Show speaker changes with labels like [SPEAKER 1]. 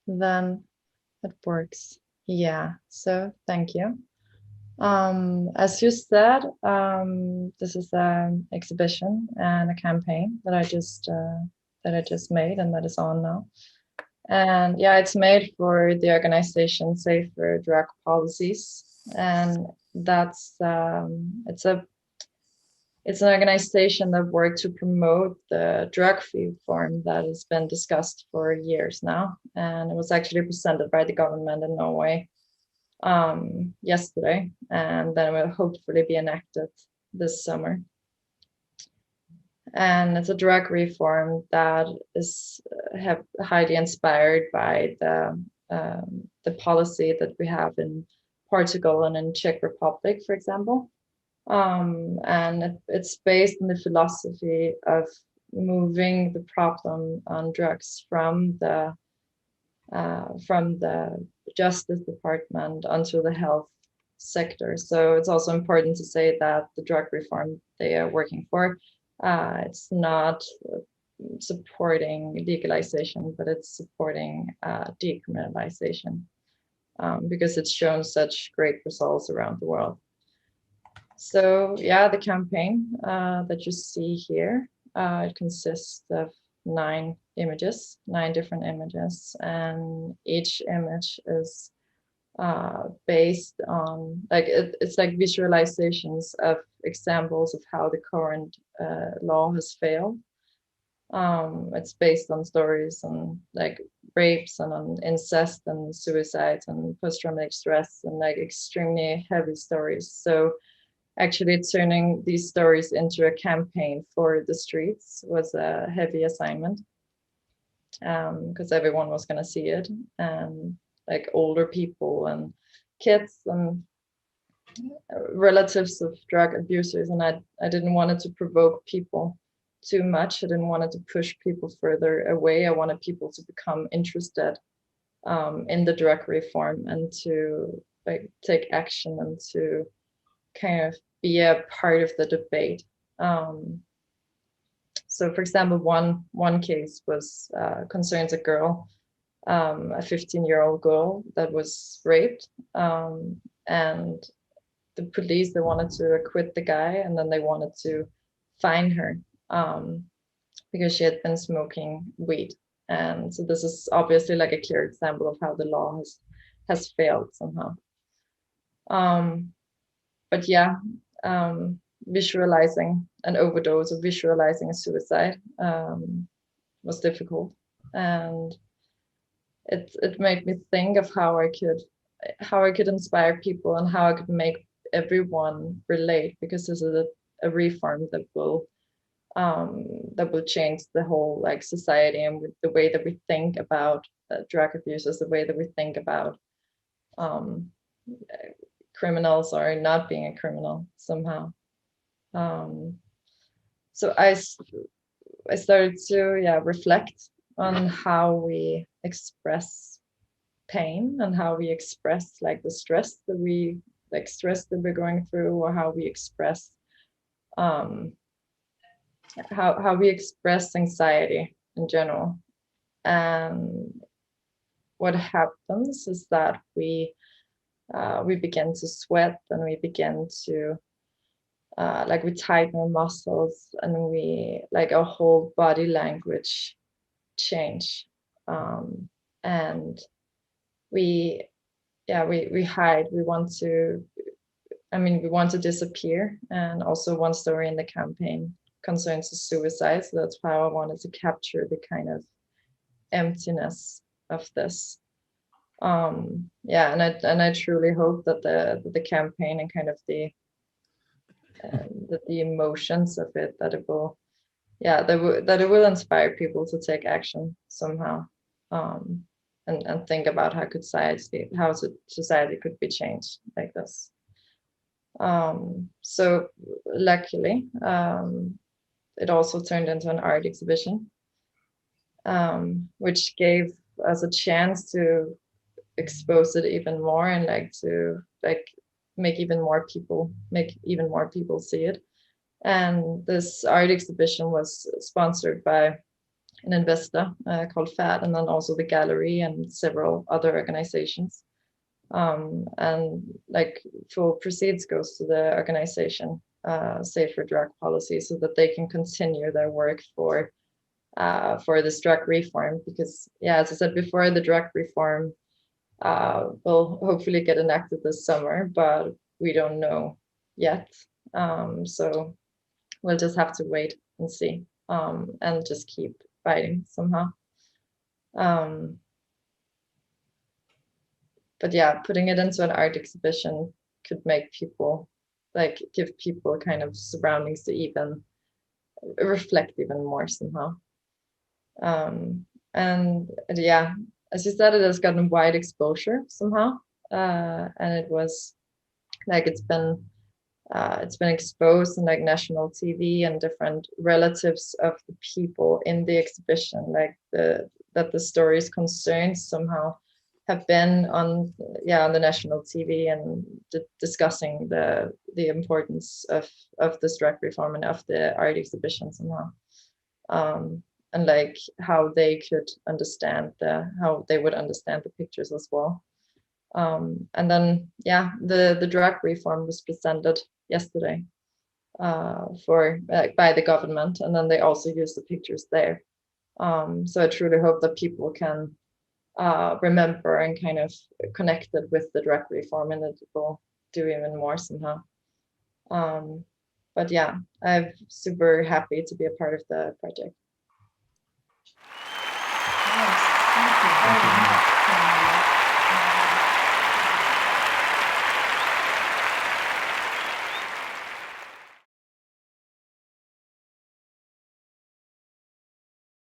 [SPEAKER 1] then it works. Yeah, so thank you. As you said, this is an exhibition and a campaign that I just made and that is on now. And yeah, it's made for the organization Safer Drug Policies, and that's it's an organization that worked to promote the drug reform that has been discussed for years now, and it was actually presented by the government in Norway yesterday, and then will hopefully be enacted this summer. And it's a drug reform that is highly inspired by the policy that we have in Portugal and in Czech Republic, for example. And it's based on the philosophy of moving the problem on drugs from the Justice Department onto the health sector. So it's also important to say that the drug reform they are working for, it's not supporting legalization, but it's supporting decriminalization because it's shown such great results around the world. So yeah, the campaign that you see here, it consists of 9 images, 9 different images, and each image is based on it's like visualizations of examples of how the current law has failed. It's based on stories on like rapes and on incest and suicides and post-traumatic stress and like extremely heavy stories. So actually turning these stories into a campaign for the streets was a heavy assignment because everyone was going to see it, and like older people and kids and relatives of drug abusers. And I didn't want it to provoke people too much. I didn't want it to push people further away. I wanted people to become interested in the drug reform and to like take action and to kind of be a part of the debate. So, for example, one case was concerns a girl, a 15-year-old girl that was raped, and the police they wanted to acquit the guy, and then they wanted to fine her because she had been smoking weed. And so this is obviously like a clear example of how the law has failed somehow. But yeah, visualizing an overdose or visualizing a suicide was difficult, and it made me think of how I could inspire people and how I could make everyone relate, because this is a reform that will change the whole like society and with the way that we think about drug abusers, the way that we think about criminals or not being a criminal somehow. So I started to reflect on how we express pain and how we express like the stress that we're going through, or how we express how we express anxiety in general. And what happens is that we begin to sweat, and we begin to we tighten our muscles, and we like our whole body language change, and we hide. We want to disappear. And also one story in the campaign concerns the suicide, so that's how I wanted to capture the kind of emptiness of this. And I truly hope that the campaign and kind of the emotions of it, that it will inspire people to take action somehow, and think about how society could be changed like this. So luckily, it also turned into an art exhibition, which gave us a chance to expose it even more, and to make even more people see it. And this art exhibition was sponsored by an investor called FAD, and then also the gallery and several other organizations. And like full proceeds goes to the organization Safer Drug Policy, so that they can continue their work for this drug reform. Because as I said before, the drug reform will hopefully get enacted this summer, but we don't know yet. So we'll just have to wait and see, and just keep fighting somehow. But putting it into an art exhibition could make people, like, give people kind of surroundings to even reflect even more somehow. And as you said, it has gotten wide exposure somehow, and it was like it's been exposed in like national TV, and different relatives of the people in the exhibition, like that the stories concerned somehow have been on the national TV, and discussing the importance of this drug reform and of the art exhibition somehow, and like how they could understand how they would understand the pictures as well. And then the drug reform was presented yesterday for by the government, and then they also used the pictures there. So I truly hope that people can remember and kind of connect it with the drug reform, and that it will do even more somehow. But I'm super happy to be a part of the project.
[SPEAKER 2] Thank you.